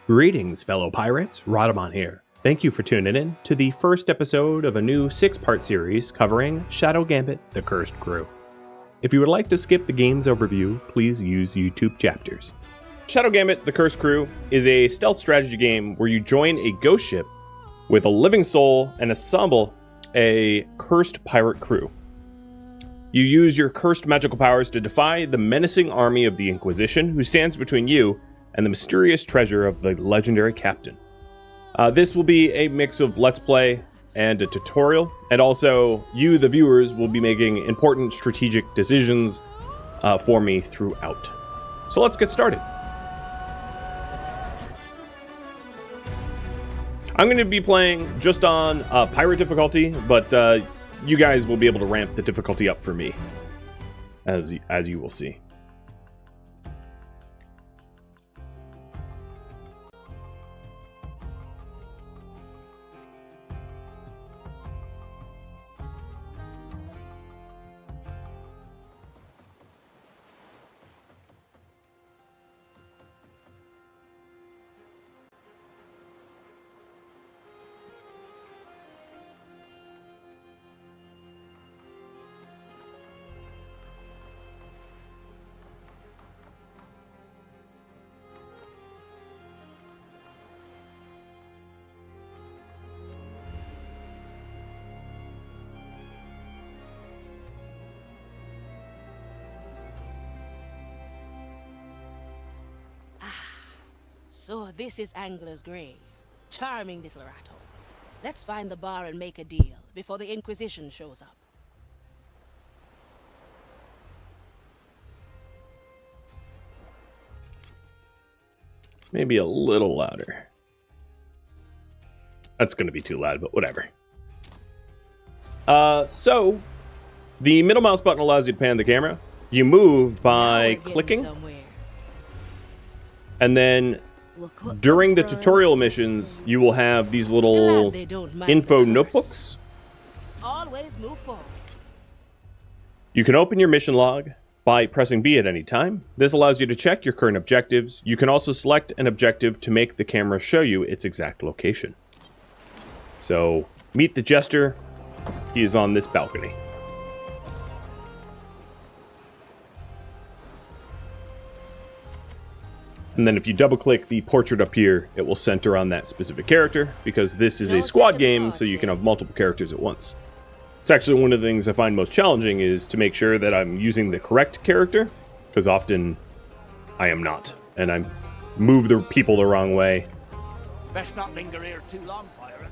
Greetings, fellow pirates. Rhadamant here. Thank you for tuning in to the first episode of a new 6-part series covering Shadow Gambit, The Cursed Crew. If you would like to skip the game's overview, please use YouTube chapters. Shadow Gambit, The Cursed Crew is a stealth strategy game where you join a ghost ship with a living soul and assemble a cursed pirate crew. You use your cursed magical powers to defy the menacing army of the Inquisition, who stands between you and the mysterious treasure of the legendary captain. This will be a mix of Let's Play and a tutorial, and also you, the viewers, will be making important strategic decisions for me throughout. So let's get started. I'm going to be playing just on pirate difficulty, but you guys will be able to ramp the difficulty up for me, as you will see. So this is Angler's grave. Charming little rattle. Let's find the bar and make a deal before the Inquisition shows up. Maybe a little louder. That's going to be too loud, but whatever. So, the middle mouse button allows you to pan the camera. You move by clicking. And then during the tutorial missions, you will have these little info notebooks. Always move forward. You can open your mission log by pressing B at any time. This allows you to check your current objectives. You can also select an objective to make the camera show you its exact location. So, meet the Jester. He is on this balcony. And then if you double-click the portrait up here, it will center on that specific character, because this is a squad game, so you can have multiple characters at once. It's actually one of the things I find most challenging is to make sure that I'm using the correct character, because often I am not, and I move the people the wrong way. Best not linger here too long, pirate.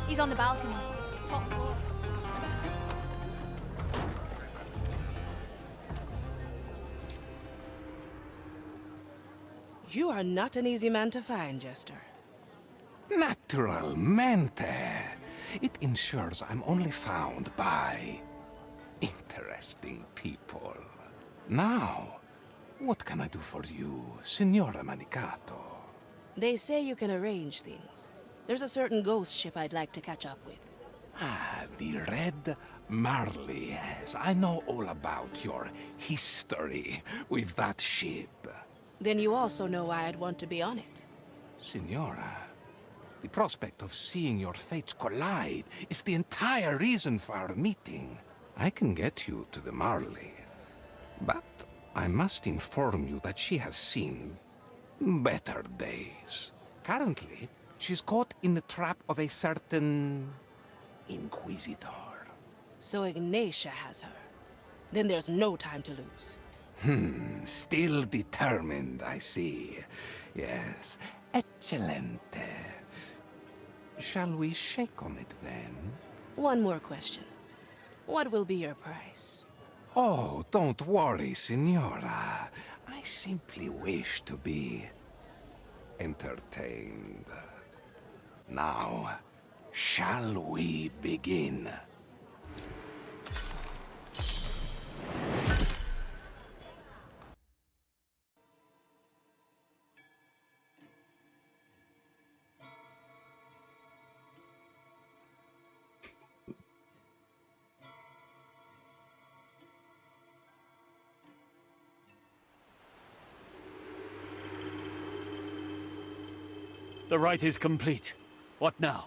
He's on the balcony. Top floor. You are not an easy man to find, Jester. Naturalmente. It ensures I'm only found by interesting people. Now, what can I do for you, Signora Manicato? They say you can arrange things. There's a certain ghost ship I'd like to catch up with. Ah, the Red Marley, yes. I know all about your history with that ship. Then you also know why I'd want to be on it. Signora, the prospect of seeing your fates collide is the entire reason for our meeting. I can get you to the Marley, but I must inform you that she has seen better days. Currently, she's caught in the trap of a certain Inquisitor. So Ignatia has her. Then there's no time to lose. Still determined, I see. Yes, excellente. Shall we shake on it then? One more question. What will be your price? Oh, don't worry, Signora. I simply wish to be entertained. Now, shall we begin? The rite is complete. What now?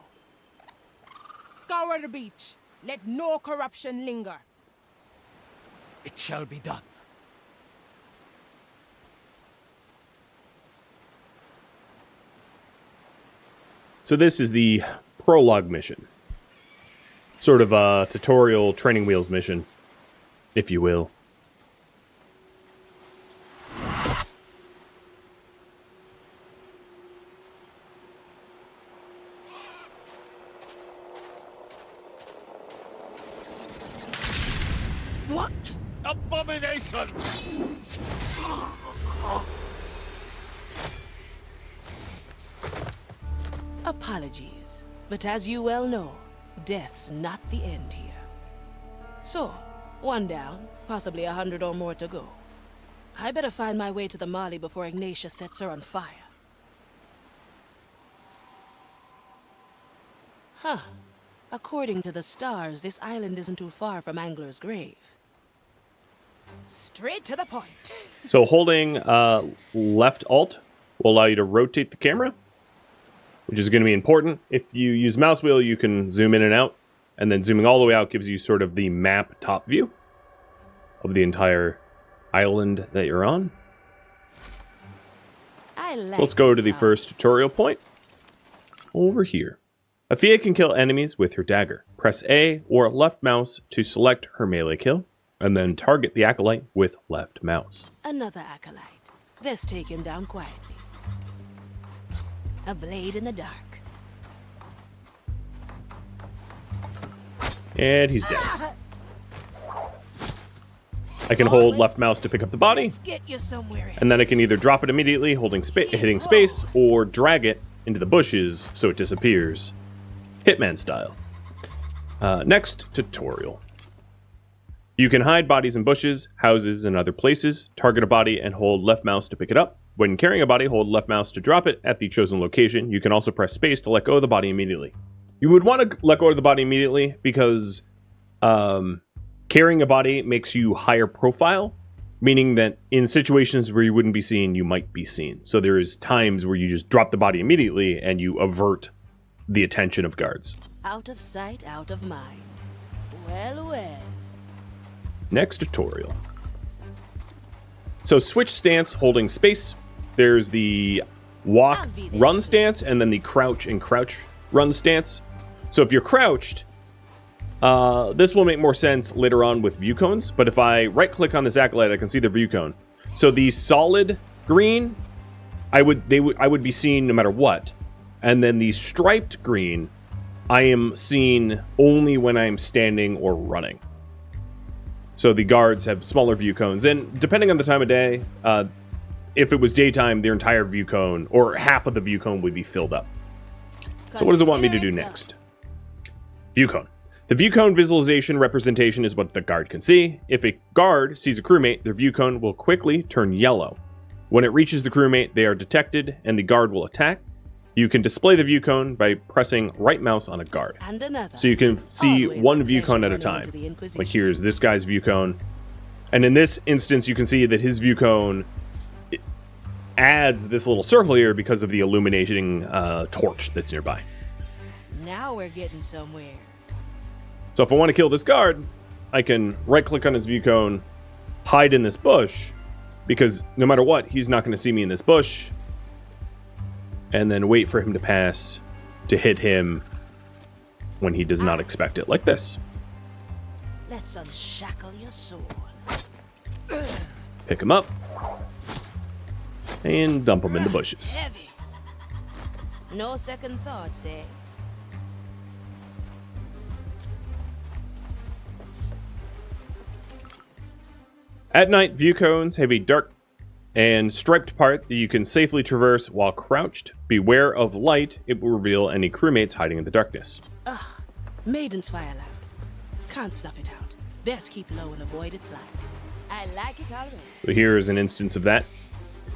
Scour the beach. Let no corruption linger. It shall be done. So this is the Prologue mission. Sort of a tutorial training wheels mission, if you will. What? Abomination! Apologies, but as you well know, death's not the end here. So, one down, possibly 100 or more to go. I better find my way to the Mali before Ignatia sets her on fire. Huh. According to the stars, this island isn't too far from Angler's Grave. Straight to the point. So holding left alt will allow you to rotate the camera, which is going to be important. If you use mouse wheel, you can zoom in and out, and then zooming all the way out gives you sort of the map top view of the entire island that you're on. So let's go to the first tutorial point over here. Afia can kill enemies with her dagger. Press A or left mouse to select her melee kill, and then target the acolyte with left mouse. Another acolyte. Best take him down quietly. A blade in the dark. And he's dead. I can hold left mouse to pick up the body, Let's get you somewhere and then I else. can either drop it immediately, hitting space, or drag it into the bushes so it disappears. Hitman style. Next tutorial. You can hide bodies in bushes, houses, and other places. Target a body and hold left mouse to pick it up. When carrying a body, hold left mouse to drop it at the chosen location. You can also press space to let go of the body immediately. You would want to let go of the body immediately because carrying a body makes you higher profile, meaning that in situations where you wouldn't be seen, you might be seen. So there is times where you just drop the body immediately and you avert the attention of guards. Out of sight, out of mind. Well, well. Next tutorial. So switch stance holding space. There's the walk run stance and then the crouch and crouch run stance. So if you're crouched, this will make more sense later on with view cones, but if I right click on this acolyte, I can see the view cone. So the solid green, I would be seen no matter what. And then the striped green, I am seen only when I'm standing or running. So the guards have smaller view cones, and depending on the time of day, if it was daytime, their entire view cone, or half of the view cone, would be filled up. So what does it want me to do next? View cone. The view cone visualization representation is what the guard can see. If a guard sees a crewmate, their view cone will quickly turn yellow. When it reaches the crewmate, they are detected, and the guard will attack. You can display the view cone by pressing right mouse on a guard. And another. So you can see Always one a view pleasure cone at a running time. into the Inquisition. Like here's this guy's view cone. And in this instance, you can see that his view cone adds this little circle here because of the illuminating torch that's nearby. Now we're getting somewhere. So if I want to kill this guard, I can right click on his view cone, hide in this bush, because no matter what, he's not going to see me in this bush, and then wait for him to pass to hit him when he does not expect it, like this. Let's unshackle your soul. Pick him up and dump him in the bushes. Heavy. No second thoughts, eh? At night, view cones have a dark and striped part that you can safely traverse while crouched. Beware of light, it will reveal any crewmates hiding in the darkness. Maiden's fire lamp. Can't snuff it out. Best keep low and avoid its light. I like it already. So here is an instance of that.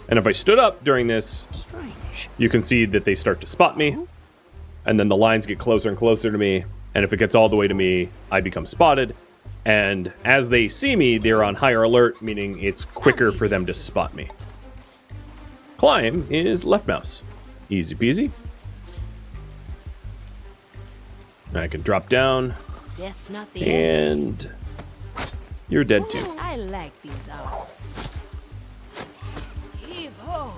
And if I stood up during this, Strange. you can see that they start to spot me. And then the lines get closer and closer to me. And if it gets all the way to me, I become spotted. And as they see me, they're on higher alert, meaning it's quicker for them to spot me. Climb is left mouse. Easy peasy. I can drop down, Death's not the end. and you're dead too. I like these odds. Heave ho.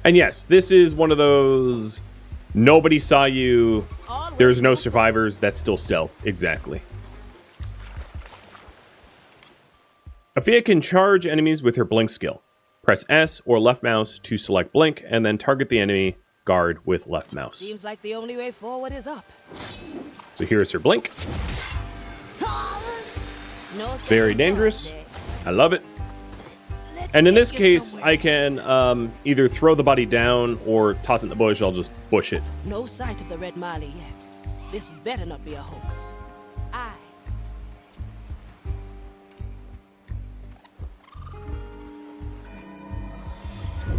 And yes, this is one of those nobody saw you, there's no survivors, that's still stealth. Exactly. Aphia can charge enemies with her blink skill. Press S or left mouse to select blink, and then target the enemy guard with left mouse. Seems like the only way forward is up. So here's her blink. No Very second dangerous. thoughts, I love it. Let's And in get this you case, somewhere I else. can either throw the body down or toss it in the bush. I'll just bush it. No sight of the Red Marley yet. This better not be a hoax. Aye.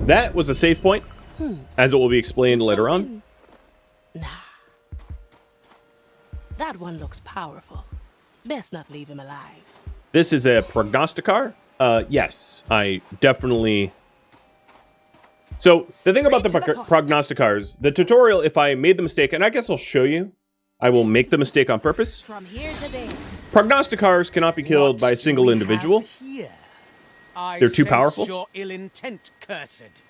That was a save point, as it will be explained later on. Nah. That one looks powerful. Best not leave him alive. This is a prognosticar. Yes, I definitely... So, the thing about the Straight to the point. prognosticars, the tutorial, if I made the mistake, and I guess I'll show you, I will make the mistake on purpose. From here to there. Prognosticars cannot be killed by a single individual. They're too powerful. Your ill intent, cursed.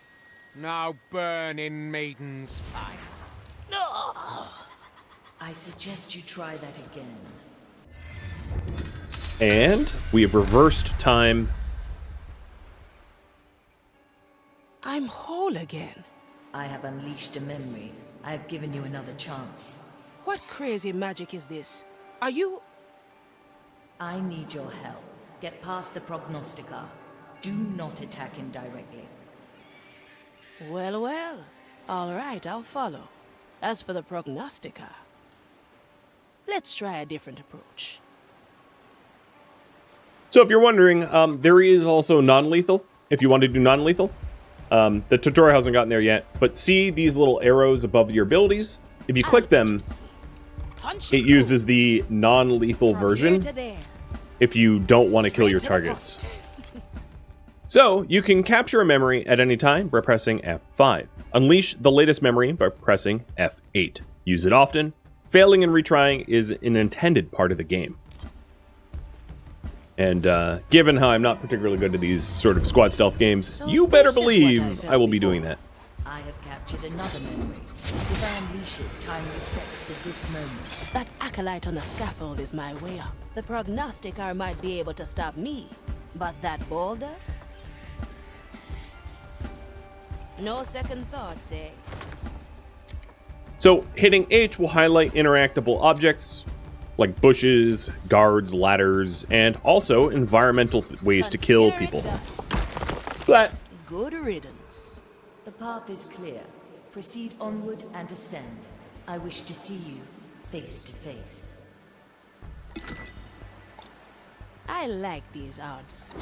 Now burn in maiden's fire. I suggest you try that again. And we have reversed time. I'm whole again. I have unleashed a memory. I have given you another chance. What crazy magic is this? Are you... I need your help. Get past the prognosticar. Do not attack him directly. Well, well. All right, I'll follow. As for the prognostica, let's try a different approach. So if you're wondering, there is also non-lethal, if you want to do non-lethal. The tutorial hasn't gotten there yet, but see these little arrows above your abilities? If you click them, Punch it uses the non-lethal from version here to there. if you don't want to kill Straight your to the targets. point. So, you can capture a memory at any time by pressing F5. Unleash the latest memory by pressing F8. Use it often. Failing and retrying is an intended part of the game. And given how I'm not particularly good at these sort of squad stealth games, So you better this is what I believe felt I will be before. doing that. I have captured another memory. If I unleash it, time resets to this moment. That acolyte on the scaffold is my way up. The prognosticar might be able to stop me, but that boulder? No second thoughts, eh? So, hitting H will highlight interactable objects, like bushes, guards, ladders, and also environmental ways to kill Consider it people. done. Splat! Good riddance. The path is clear. Proceed onward and ascend. I wish to see you face to face. I like these odds.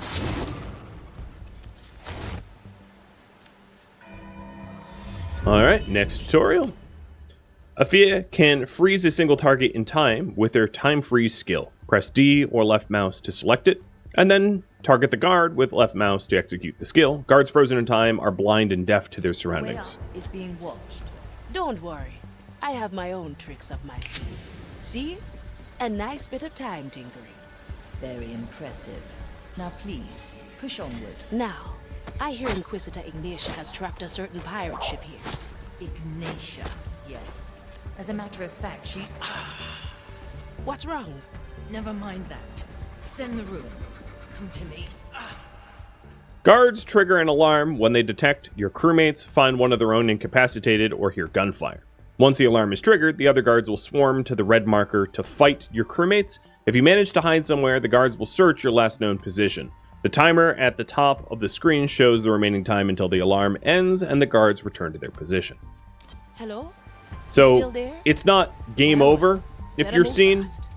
Alright, next tutorial. Aphia can freeze a single target in time with their time freeze skill. Press D or left mouse to select it, and then target the guard with left mouse to execute the skill. Guards frozen in time are blind and deaf to their Way surroundings. up is being watched. Don't worry. I have my own tricks up my sleeve. See? A nice bit of time tinkering. Very impressive. Now please, push onward. Now, I hear Inquisitor Ignatia has trapped a certain pirate ship here. Ignatia, yes. As a matter of fact, she... What's wrong? Never mind that. Send the ruins. Come to me. Guards trigger an alarm when they detect your crewmates find one of their own incapacitated or hear gunfire. Once the alarm is triggered, the other guards will swarm to the red marker to fight your crewmates. If you manage to hide somewhere, the guards will search your last known position. The timer at the top of the screen shows the remaining time until the alarm ends and the guards return to their position. Hello? So, Still there? it's not game Well, over if better you're move seen. fast.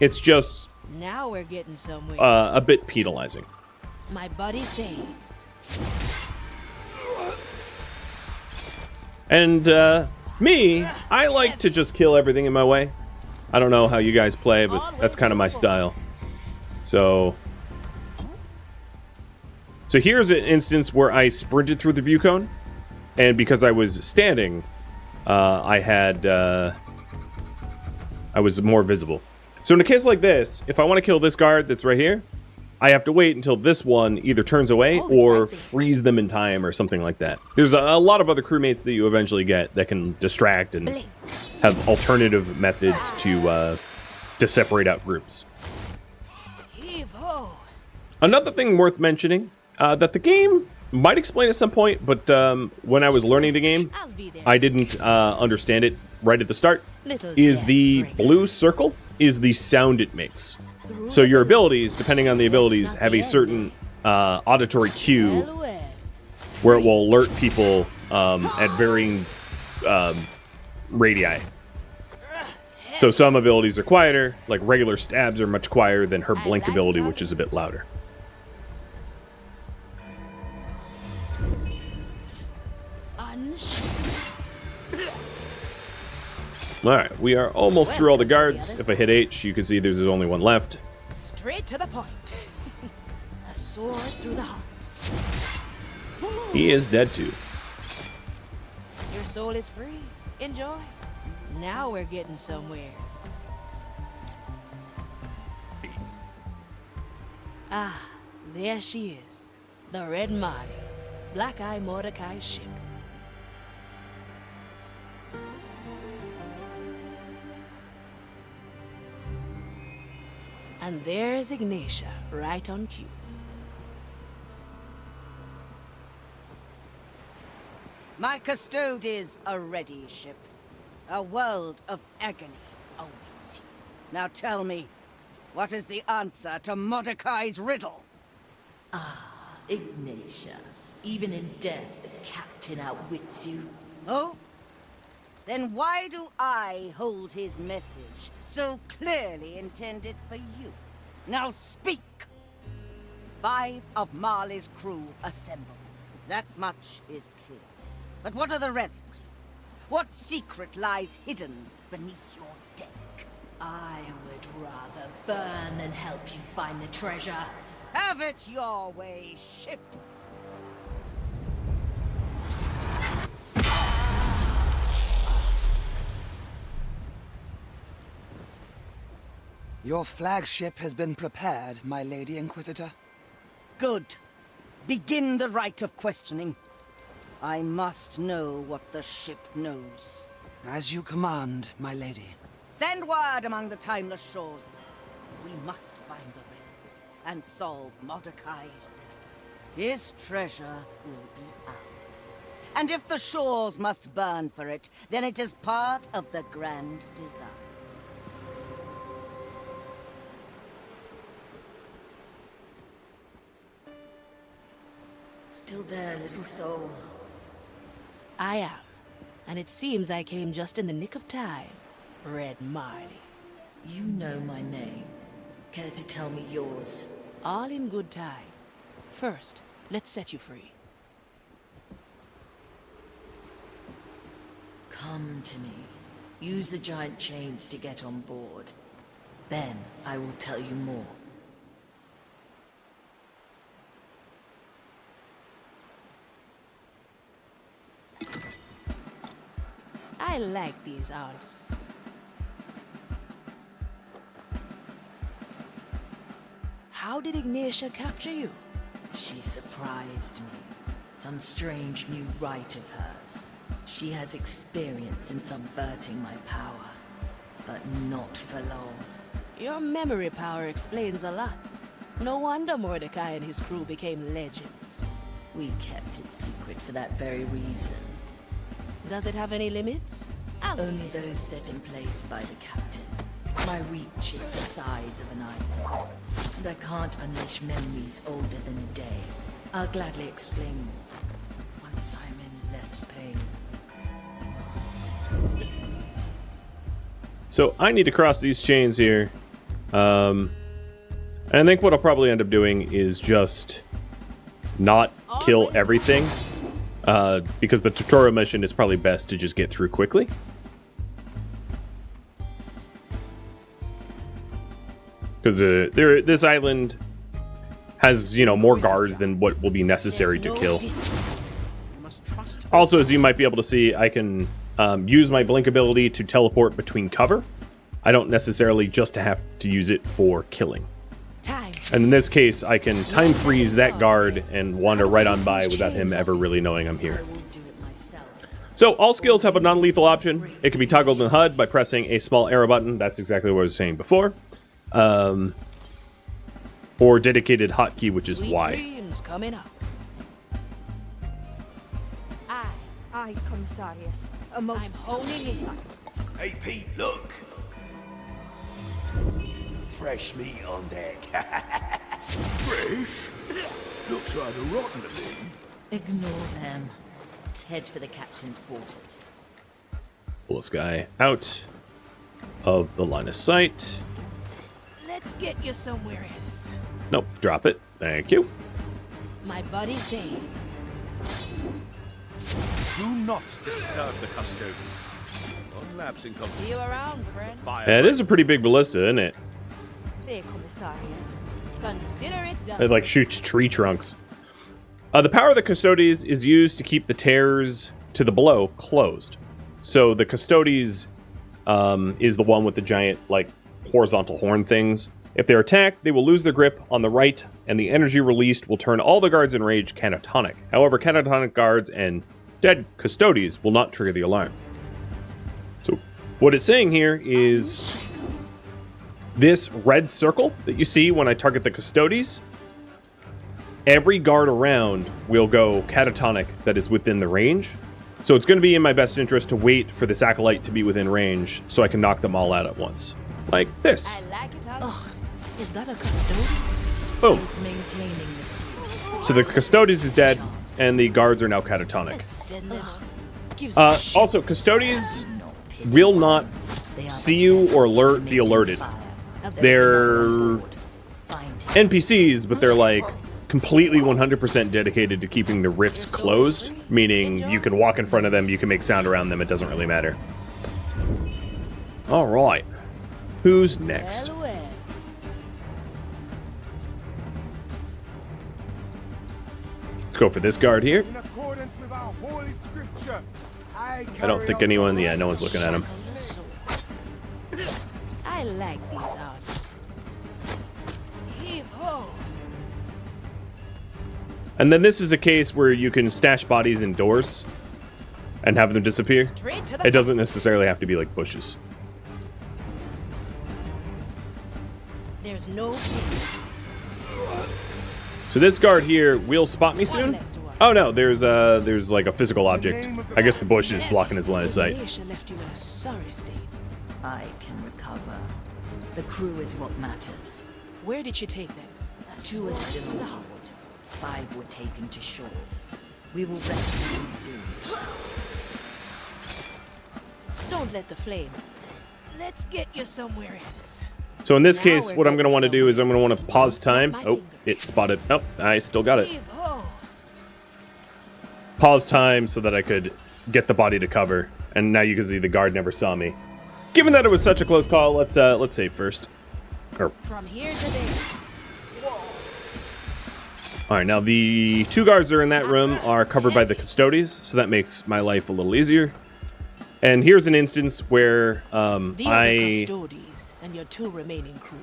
It's just Now we're getting somewhere. a bit penalizing. My body saves. And me, I like to just kill everything in my way. I don't know how you guys play, but that's kind of my style. So here's an instance where I sprinted through the view cone, and because I was standing, I had I was more visible. So in a case like this, if I want to kill this guard that's right here, I have to wait until this one either turns away or freeze them in time or something like that. There's a lot of other crewmates that you eventually get that can distract and have alternative methods to separate out groups. Another thing worth mentioning that the game might explain at some point, but when I was learning the game, I didn't understand it right at the start, is the blue circle is the sound it makes. So your abilities, depending on the abilities, have a certain auditory cue where it will alert people at varying radii. So some abilities are quieter, like regular stabs are much quieter than her blink ability, which is a bit louder. Alright, we are almost through all the guards. If I hit H, you can see there's only one left. Straight to the point. A sword through the heart. He is dead too. Your soul is free. Enjoy. Now we're getting somewhere. Ah, there she is. The Red Marley. Black Eye Mordecai's ship. And there's Ignatia, right on cue. My custode is a ready ship. A world of agony awaits you. Now tell me, what is the answer to Mordecai's riddle? Ignatia. Even in death, the captain outwits you. Oh? Then why do I hold his message so clearly intended for you? Now speak! 5 of Marley's crew assemble. That much is clear. But what are the relics? What secret lies hidden beneath your deck? I would rather burn than help you find the treasure. Have it your way, ship! Your flagship has been prepared, my Lady Inquisitor. Good. Begin the rite of questioning. I must know what the ship knows. As you command, my lady. Send word among the timeless shores. We must find the relics and solve Mordecai's riddle. His treasure will be ours. And if the shores must burn for it, then it is part of the grand design. Still there, little soul. I am. And it seems I came just in the nick of time. Red Marley. You know my name. Care to tell me yours? All in good time. First, let's set you free. Come to me. Use the giant chains to get on board. Then I will tell you more. I like these odds. How did Ignatia capture you? She surprised me. Some strange new rite of hers. She has experience in subverting my power, but not for long. Your memory power explains a lot. No wonder Mordecai and his crew became legends. We kept it secret for that very reason. Does it have any limits? Only those set in place by the captain. My reach is the size of an island, and I can't unleash memories older than a day. I'll gladly explain more once I'm in less pain. So I need to cross these chains here. And I think what I'll probably end up doing is just not kill everything. Because the tutorial mission is probably best to just get through quickly. Because this island has, you know, more guards than what will be necessary to kill. Also, as you might be able to see, I can use my blink ability to teleport between cover. I don't necessarily just have to use it for killing. Time. And in this case, I can time freeze that guard and wander right on by without him ever really knowing I'm here. So all skills have a non-lethal option. It can be toggled in HUD by pressing a small arrow button. That's exactly what I was saying before. Or dedicated hotkey, which is Y. Dreams coming up. Aye, Commissarius. A most I'm honing it. sight. Hey, Pete, look. Fresh meat on deck. Fresh? Looks rather rotten to me. Ignore them. Head for the captain's quarters. Pull this guy out of the line of sight. Let's get you somewhere else. Nope, drop it. Thank you. My buddy says. Do not disturb the custodians. On lapsing See you around, friend. Yeah, it is a pretty big ballista, isn't it? There, Commissarius. Consider it done. It like shoots tree trunks. The power of the Custodes is used to keep the tears to the below closed. So the Custodes is the one with the giant like horizontal horn things. If they're attacked, they will lose their grip on the right, and the energy released will turn all the guards in rage catatonic. However, catatonic guards and dead Custodes will not trigger the alarm. So what it's saying here is this red circle that you see when I target the Custodes, every guard around will go catatonic that is within the range. So it's going to be in my best interest to wait for this acolyte to be within range so I can knock them all out at once. Like this. I like it. Ugh, is that a Custodes? Boom. Maintaining the seal. So the Custodes is dead, and the guards are now catatonic. Let's send them. Gives me shit. Also, Custodes will not see you or be alerted. They're NPCs, but they're like completely 100% dedicated to keeping the rifts closed, meaning you can walk in front of them, you can make sound around them, it doesn't really matter. All right. Who's next? Well, well. Let's go for this guard here. In accordance with our holy scripture, I don't think anyone, yeah, no one's looking at him. I like these odds. Heave ho. And then this is a case where you can stash bodies indoors and have them disappear. Straight to the It doesn't necessarily have to be like bushes. There's no distance. So this guard here will spot me soon. less to watch. Oh no, there's like a physical object. I guess the bush is blocking his line of sight. Militia left you in a sorry state. I can recover. The crew is what matters. Where did she take them? 2 are still on board. 5 were taken to shore. We will rescue them soon. Don't let the flame. Let's get you somewhere else. So in this Now case, we're what I'm going to getting want to do is I'm going to want to somewhere. pause time. Snap my Oh, finger. it spotted. Oh, I still got it. Heave ho. Pause time so that I could get the body to cover. And now you can see the guard never saw me. Given that it was such a close call, let's save first. Or, From here to there. all right, now the 2 guards that are in that room are covered by the Custodes, so that makes my life a little easier. And here's an instance where The other Custodes and your 2 remaining crew.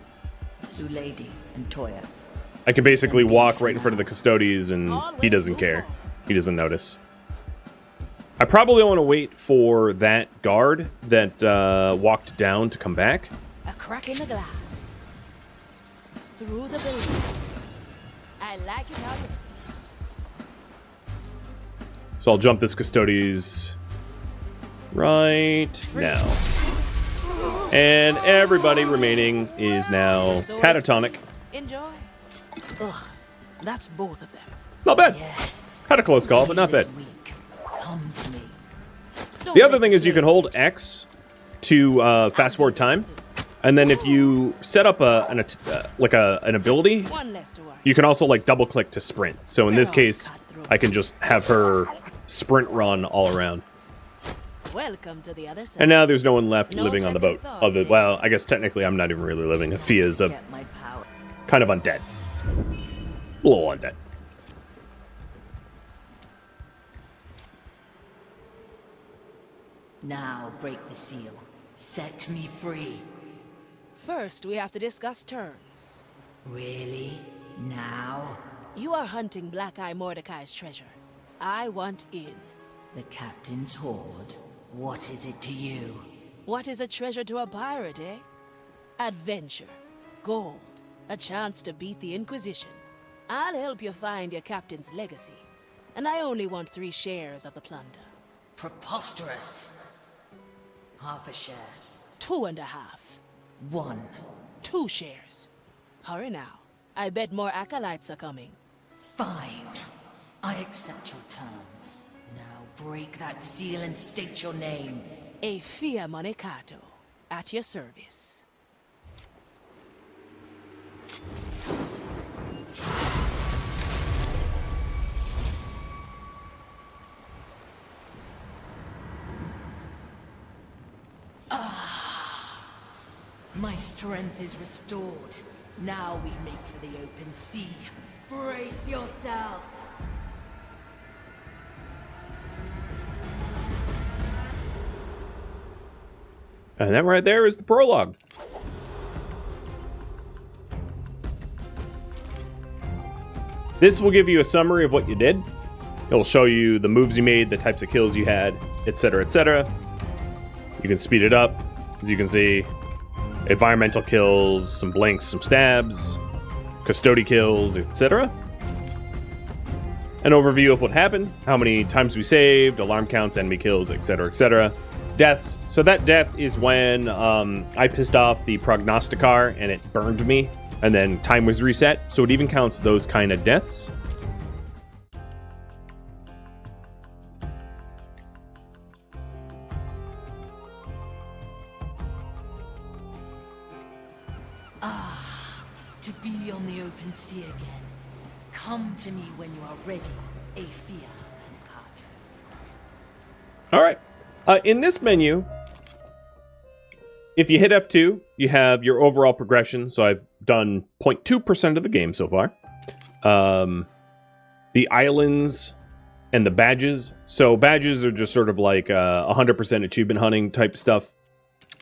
Sulady and Toya. I can basically walk right in front of the Custodes and he doesn't care. He doesn't notice. I probably want to wait for that guard that walked down to come back. A crack in the glass. Through the building. I like it how you... So I'll jump this Custodes right now. And everybody remaining is now catatonic. Enjoy. Ugh, that's both of them. Not bad. Yes. Had a close call, but not bad. This week. Come to me. The other thing is you can hold X to fast forward time. And then if you set up an ability, One less to worry. you can also like double click to sprint. So in this case, I can just have her sprint run all around. Welcome to the other side. And now there's no one left No living on the second boat. thoughts, Other, eh? well, I guess technically I'm not even really living. Fia's a Get my power. kind of undead. A little undead. Now break the seal. Set me free. First, we have to discuss terms. Really? Now? You are hunting Black Eye Mordecai's treasure. I want in. The captain's hoard. What is it to you? What is a treasure to a pirate, eh? Adventure, gold, a chance to beat the Inquisition. I'll help you find your captain's legacy. And I only want 3 shares of the plunder. Preposterous. Half a share. 2.5. 1. 2 shares. Hurry now. I bet more acolytes are coming. Fine. I accept your terms. Now break that seal and state your name. Afia Monecato, at your service. My strength is restored. Now we make for the open sea. Brace yourself! And that right there is the prologue. This will give you a summary of what you did. It'll show you the moves you made, the types of kills you had, etc., etc. You can speed it up, as you can see. Environmental kills, some blinks, some stabs, custody kills, etc. An overview of what happened, how many times we saved, alarm counts, enemy kills, etc., etc. Deaths. So that death is when I pissed off the prognosticar and it burned me, and then time was reset. So it even counts those kind of deaths. To be on the open sea again. Come to me when you are ready, Afia Monecato. All right. In this menu, if you hit F2, you have your overall progression. So I've done 0.2% of the game so far. The islands and the badges. So badges are just sort of like 100% achievement hunting type stuff.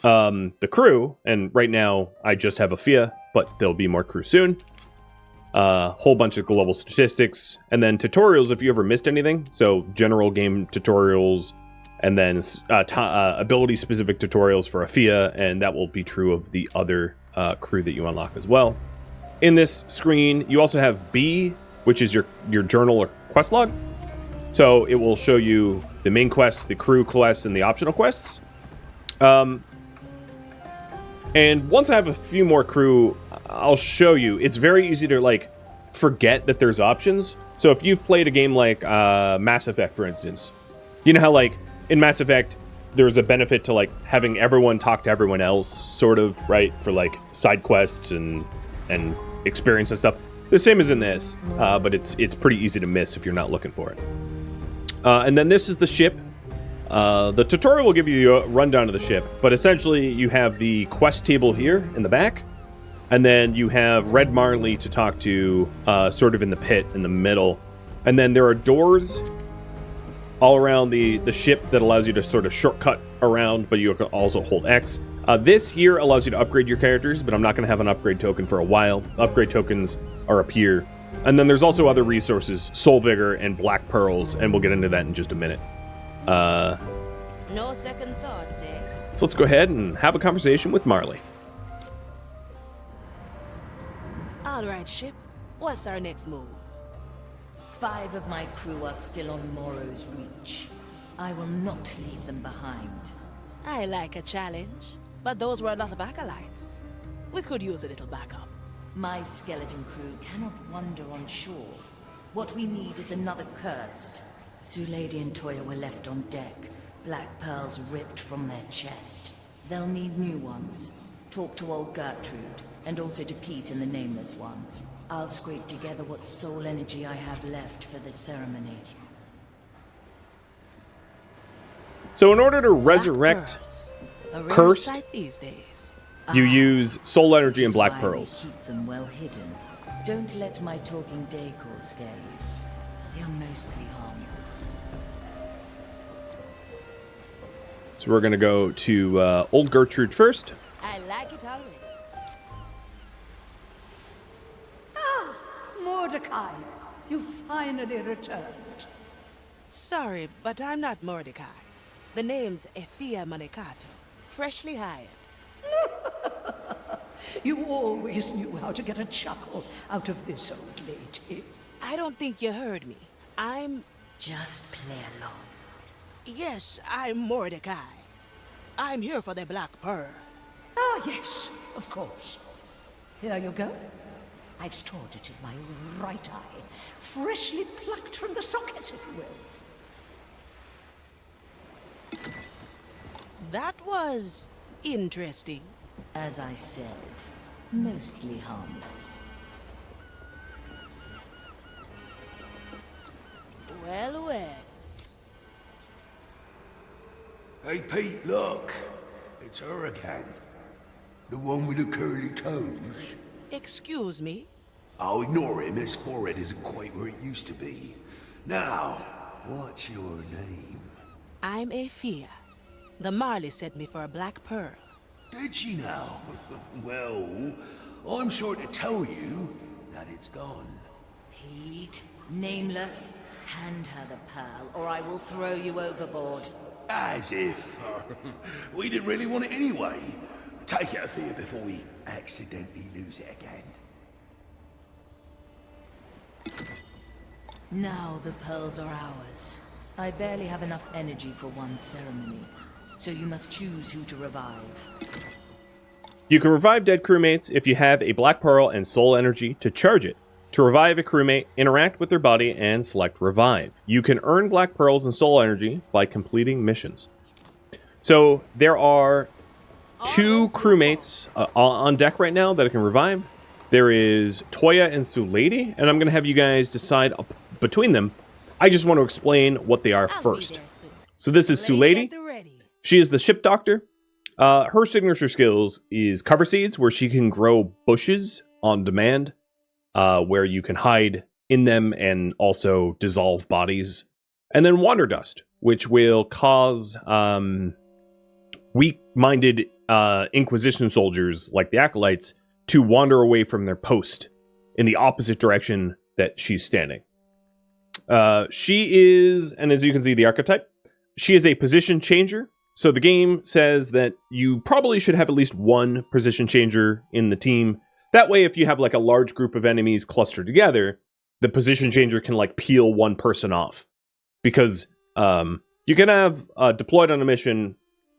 The crew, and right now I just have Afia, but there'll be more crew soon. Whole bunch of global statistics, and then tutorials if you ever missed anything. So general game tutorials, and then ability-specific tutorials for Afia, and that will be true of the other crew that you unlock as well. In this screen, you also have B, which is your journal or quest log. So it will show you the main quests, the crew quests, and the optional quests. And once I have a few more crew, I'll show you. It's very easy to, like, forget that there's options. So if you've played a game like Mass Effect, for instance, you know how, like, in Mass Effect, there's a benefit to, like, having everyone talk to everyone else, sort of, right? For, like, side quests and experience and stuff. The same as in this, but it's pretty easy to miss if you're not looking for it. And then this is the ship. The tutorial will give you a rundown of the ship, but essentially you have the quest table here in the back, and then you have Red Marley to talk to sort of in the pit in the middle. And then there are doors all around the ship that allows you to sort of shortcut around, but you can also hold X. This here allows you to upgrade your characters, but I'm not going to have an upgrade token for a while. Upgrade tokens are up here. And then there's also other resources, Soul Vigor and Black Pearls, and we'll get into that in just a minute. No second thoughts, eh? So let's go ahead and have a conversation with Marley. All right, ship. What's our next move? 5 of my crew are still on Morrow's reach. I will not leave them behind. I like a challenge, but those were a lot of acolytes. We could use a little backup. My skeleton crew cannot wander on shore. What we need is another cursed. Zulady and Toya were left on deck, black pearls ripped from their chest. They'll need new ones. Talk to old Gertrude, and also to Pete and the Nameless One. I'll scrape together what soul energy I have left for the ceremony. So in order to resurrect cursed, Sight these days. you use soul energy and black Why pearls. they keep them well hidden. Don't let my talking decor scare you. They are mostly harmless. So we're going to go to old Gertrude first. I like it already. Mordecai, you finally returned. Sorry, but I'm not Mordecai. The name's Effia Manicato, freshly hired. You always knew how to get a chuckle out of this old lady. I don't think you heard me. I'm... Just play along. Yes, I'm Mordecai. I'm here for the Black Pearl. Ah, yes, of course. Here you go. I've stored it in my right eye, freshly plucked from the socket, if you will. That was interesting. As I said, mostly harmless. Well, well. Hey, Pete, look. It's her again. The one with the curly toes. Excuse me? I'll ignore him. His forehead isn't quite where it used to be. Now, what's your name? I'm Effia. The Marley sent me for a Black Pearl. Did she now? Well, I'm sure to tell you that it's gone. Pete, nameless, hand her the pearl, or I will throw you overboard. As if. We didn't really want it anyway. Take it, Thea, before we accidentally lose it again. Now the pearls are ours. I barely have enough energy for one ceremony, so you must choose who to revive. You can revive dead crewmates if you have a Black Pearl and Soul Energy to charge it. To revive a crewmate, interact with their body and select Revive. You can earn Black Pearls and Soul Energy by completing missions. So there are 2 crewmates on deck right now that I can revive. There is Toya and Sulady, and I'm going to have you guys decide between them. I just want to explain what they are first. So this is Sulady. She is the ship doctor. Her signature skills is Cover Seeds, where she can grow bushes on demand, where you can hide in them and also dissolve bodies. And then Wander Dust, which will cause weak-minded Inquisition soldiers, like the Acolytes, to wander away from their post in the opposite direction that she's standing. She is, and as you can see, the archetype, she is a position changer. So the game says that you probably should have at least one position changer in the team. That way, if you have like a large group of enemies clustered together, the position changer can like peel one person off. Because you can have deployed on a mission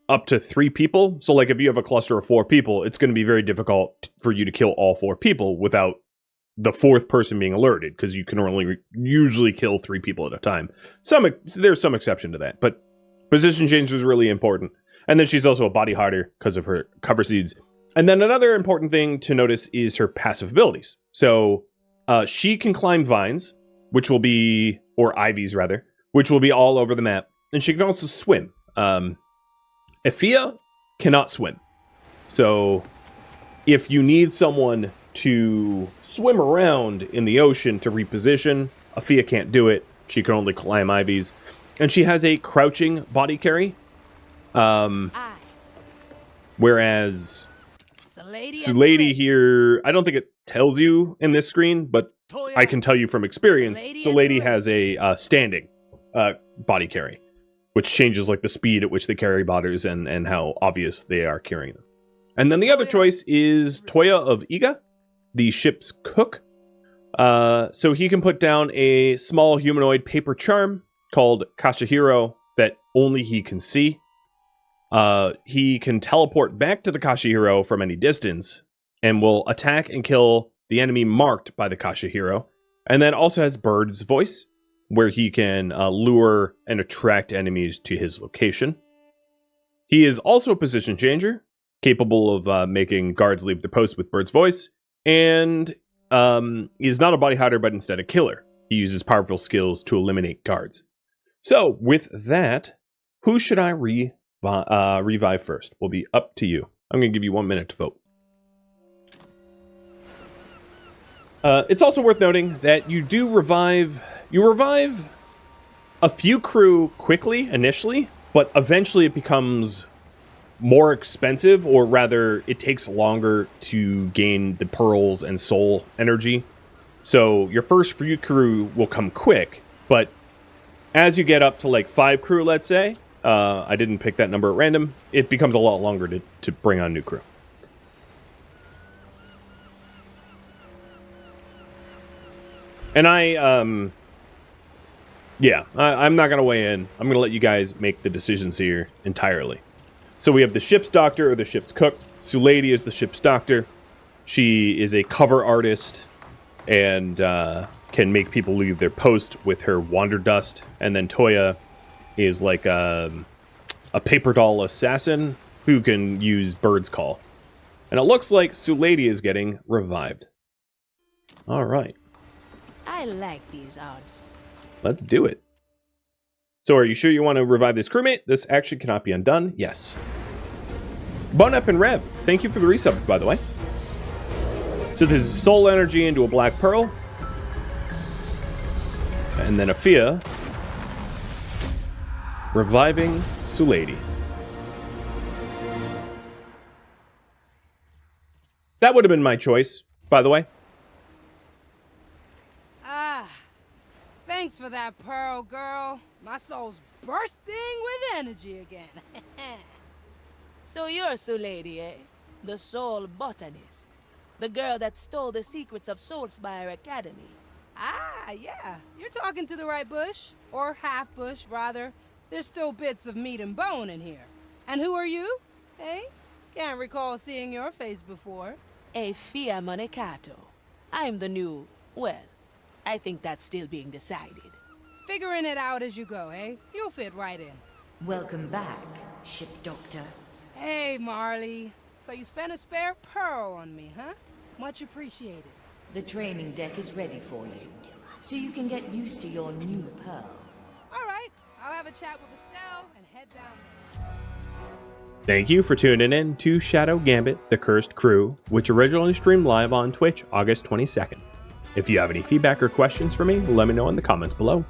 up to 3 people. So like if you have a cluster of 4 people, it's going to be very difficult for you to kill all 4 people without the 4th person being alerted, because you can only usually kill 3 people at a time. There's some exception to that, but position change is really important. And then she's also a body harder because of her Cover Seeds. And then another important thing to notice is her passive abilities. So she can climb vines, which will be, or ivies rather, which will be all over the map. And she can also swim. Effia cannot swim. So if you need someone to swim around in the ocean to reposition, Effia can't do it. She can only climb ivies. And she has a crouching body carry. Whereas Sulady here, I don't think it tells you in this screen, but I can tell you from experience, Sulady has a standing body carry, which changes like the speed at which they carry bodies and how obvious they are carrying them. And then the other choice is Toya of Iga, the ship's cook. So he can put down a small humanoid paper charm called Kashihiro that only he can see. He can teleport back to the Kashihiro from any distance and will attack and kill the enemy marked by the Kashihiro. And then also has Bird's Voice, where he can lure and attract enemies to his location. He is also a position changer, capable of making guards leave the post with Bird's Voice, and is not a body hider, but instead a killer. He uses powerful skills to eliminate guards. So, with that, who should I revive first? Will be up to you. I'm going to give you 1 minute to vote. It's also worth noting that you revive a few crew quickly initially, but eventually it becomes more expensive, or rather, it takes longer to gain the pearls and soul energy. So your first few crew will come quick, but as you get up to like 5 crew, let's say, I didn't pick that number at random, it becomes a lot longer to bring on new crew. And I'm not going to weigh in. I'm going to let you guys make the decisions here entirely. So we have the ship's doctor or the ship's cook. Sulady is the ship's doctor. She is a cover artist and can make people leave their post with her wander dust. And then Toya is like a paper doll assassin who can use bird's call. And it looks like Sulady is getting revived. All right. I like these odds. Let's do it. So are you sure you want to revive this crewmate? This action cannot be undone. Yes. Bonep and Rev, thank you for the resubs, by the way. So this is soul energy into a black pearl. And then Afia reviving Sulady. That would have been my choice, by the way. Thanks for that, Pearl girl. My soul's bursting with energy again. So you're Sulady, eh? The soul botanist. The girl that stole the secrets of Soulspire Academy. Ah, yeah. You're talking to the right bush. Or half bush, rather. There's still bits of meat and bone in here. And who are you? Hey? Can't recall seeing your face before. A Fia Monecato. I'm the new, well, I think that's still being decided. Figuring it out as you go, eh? You'll fit right in. Welcome back, ship doctor. Hey, Marley. So you spent a spare pearl on me, huh? Much appreciated. The training deck is ready for you, so you can get used to your new pearl. All right. I'll have a chat with Estelle and head down there. Thank you for tuning in to Shadow Gambit, The Cursed Crew, which originally streamed live on Twitch August 22nd. If you have any feedback or questions for me, let me know in the comments below.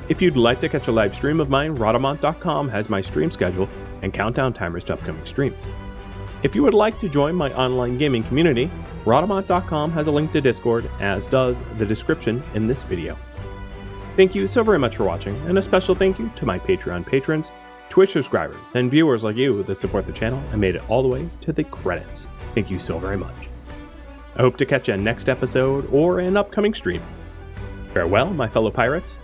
If you'd like to catch a live stream of mine, Rhadamant.com has my stream schedule and countdown timers to upcoming streams. If you would like to join my online gaming community, Rhadamant.com has a link to Discord, as does the description in this video. Thank you so very much for watching, and a special thank you to my Patreon patrons, Twitch subscribers, and viewers like you that support the channel and made it all the way to the credits. Thank you so very much. I hope to catch you in next episode or an upcoming stream. Farewell, my fellow pirates,